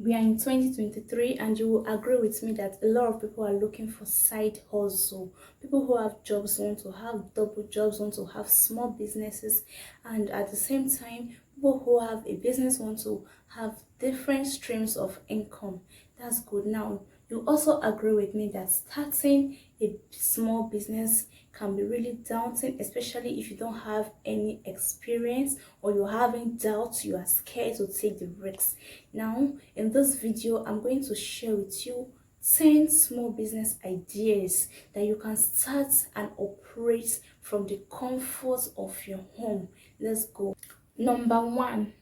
we are in 2023, and you will agree with me that a lot of people are looking for side hustle. People who have jobs want to have double jobs, want to have small businesses, and at the same time people who have a business want to have different streams of income. That's good. Now you also agree with me that starting a small business can be really daunting, especially if you don't have any experience or you're having doubts, you are scared to take the risks. Now in this video I'm going to share with you 10 small business ideas that you can start and operate from the comfort of your home. Let's go. Number 1,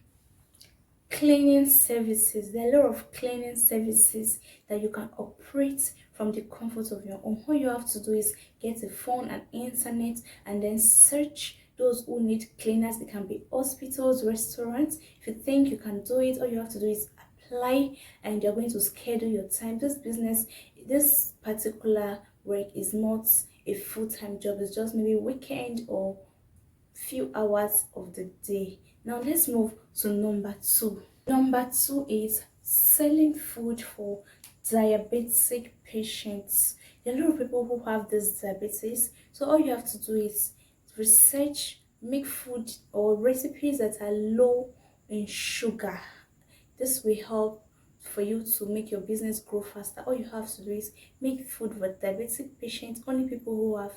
cleaning services. There are a lot of cleaning services that you can operate from the comfort of your home. All you have to do is get a phone and internet and then search those who need cleaners. It can be hospitals, restaurants. If you think you can do it, all you have to do is apply and you're going to schedule your time. This particular work is not a full-time job. It's just maybe weekend or few hours of the day. Now let's move to number 2. Number 2 is selling food for diabetic patients. There are a lot of people who have this diabetes, so all you have to do is research, make food or recipes that are low in sugar. This will help for you to make your business grow faster. All you have to do is make food for diabetic patients. Only people who have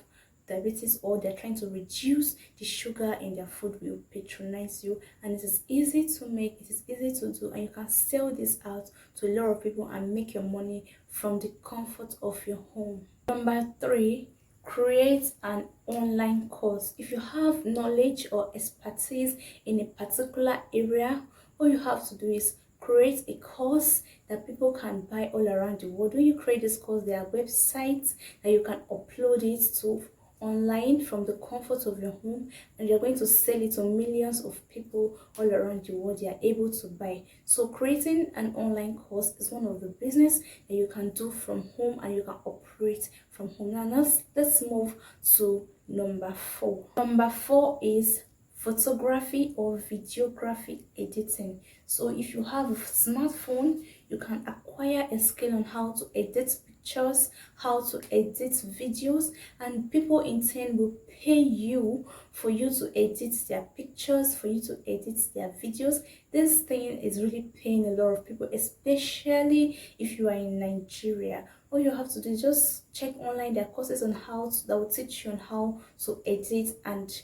diabetes or they're trying to reduce the sugar in their food will patronize you, and it is easy to make, it is easy to do, and you can sell this out to a lot of people and make your money from the comfort of your home. Number 3, create an online course. If you have knowledge or expertise in a particular area, all you have to do is create a course that people can buy all around the world. When you create this course, there are websites that you can upload it to online from the comfort of your home, and you're going to sell it to millions of people all around the world. They are able to buy. So creating an online course is one of the business that you can do from home and you can operate from home. Now let's move to number 4. Number 4 is photography or videography editing. So if you have a smartphone, you can acquire a skill on how to edit pictures, how to edit videos, and people in turn will pay you for you to edit their pictures, for you to edit their videos. This thing is really paying a lot of people, especially if you are in Nigeria. All you have to do is just check online. There are courses on that will teach you on how to edit and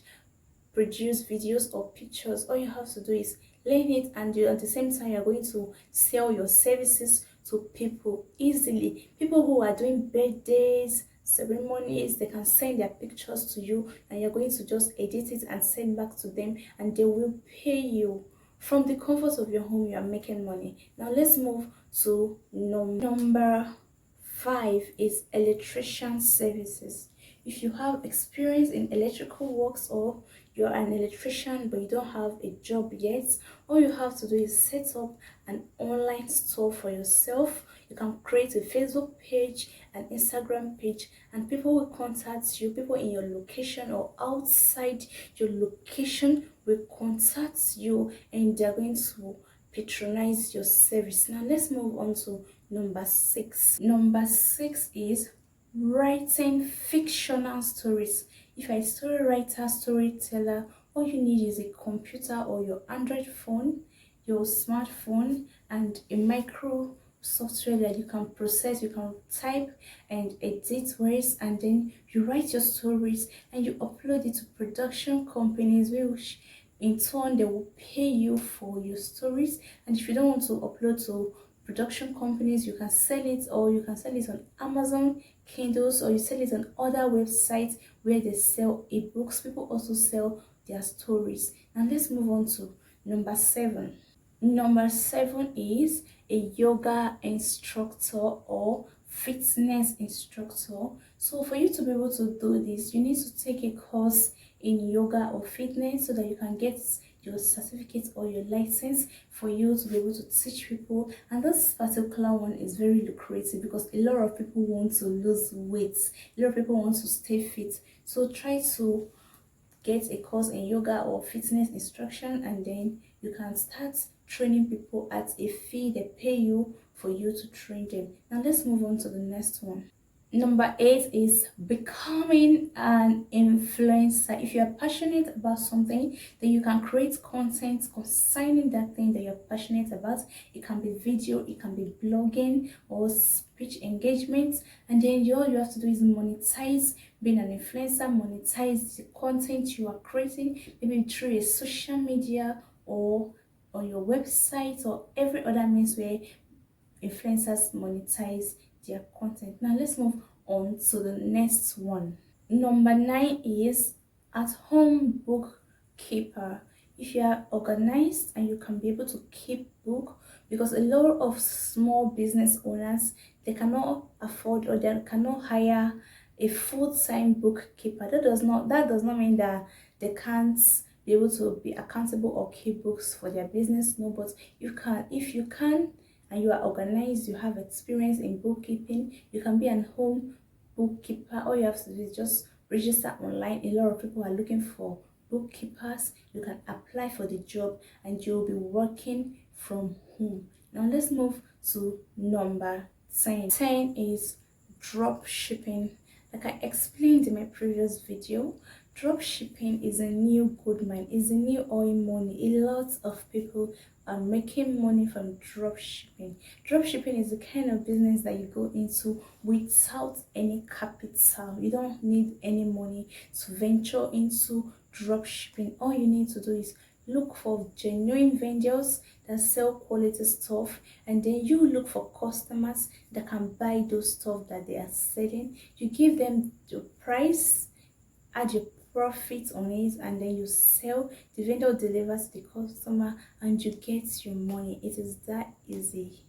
produce videos or pictures. All you have to do is learn it, and at the same time you're going to sell your services to people easily. People who are doing birthdays, ceremonies, they can send their pictures to you and you're going to just edit it and send back to them, and they will pay you. From the comfort of your home, you are making money. Now let's move to number 5 is electrician services. If you have experience in electrical works or you're an electrician but you don't have a job yet, all you have to do is set up an online store for yourself. You can create a Facebook page, an Instagram page, and people will contact you. People in your location or outside your location will contact you and they're going to patronize your service. Now let's move on to number 6. Number 6 is writing fictional stories. If you're a story writer, storyteller, all you need is a computer or your Android phone, your smartphone, and a micro software that you can process. You can type and edit words, and then you write your stories and you upload it to production companies, which in turn they will pay you for your stories. And if you don't want to upload to production companies, you can sell it, or you can sell it on Amazon Kindles, or you sell it on other websites where they sell ebooks. People also sell their stories. And let's move on to number 7. Number 7 is a yoga instructor or fitness instructor. So for you to be able to do this, you need to take a course in yoga or fitness so that you can get your certificate or your license for you to be able to teach people. And this particular one is very lucrative because a lot of people want to lose weight, a lot of people want to stay fit. So try to get a course in yoga or fitness instruction, and then you can start training people at a fee. They pay you for you to train them. Now let's move on to the next one. Number 8 is becoming an influencer. If you are passionate about something, then you can create content concerning that thing that you're passionate about. It can be video, it can be blogging or speech engagements, and then all you have to do is monetize being an influencer, monetize the content you are creating, maybe through a social media or on your website or every other means where influencers monetize their content. Now let's move on to the next one. Number 9 is at home bookkeeper. If you are organized and you can be able to keep book, because a lot of small business owners, they cannot afford or they cannot hire a full-time bookkeeper. That does not mean that they can't be able to be accountable or keep books for their business. No, but you can. If you can and you are organized, you have experience in bookkeeping, you can be an home bookkeeper. All you have to do is just register online. A lot of people are looking for bookkeepers. You can apply for the job and you'll be working from home. Now let's move to number 10. 10 is drop shipping. Like I explained in my previous video, drop shipping is a new good mine, is a new oil money. A lot of people are making money from drop shipping. Drop shipping is the kind of business that you go into without any capital. You don't need any money to venture into drop shipping. All you need to do is look for genuine vendors that sell quality stuff, and then you look for customers that can buy those stuff that they are selling. You give them the price, add your profit on it, and then you sell. The vendor delivers to the customer and you get your money. It is that easy.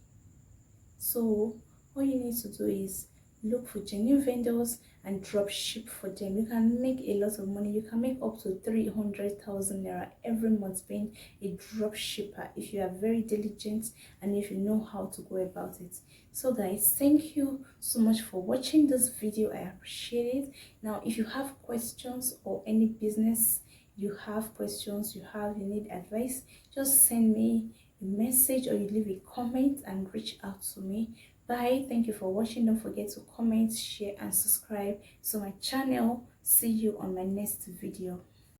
So all you need to do is look for genuine vendors and drop ship for them. You can make a lot of money. You can make up to 300,000 naira every month being a drop shipper if you are very diligent and if you know how to go about it. So guys, thank you so much for watching this video. I appreciate it. Now if you have questions or any business you have questions, you need advice, just send me a message or you leave a comment and reach out to me. Bye. Thank you for watching. Don't forget to comment, share and subscribe to my channel. See you on my next video.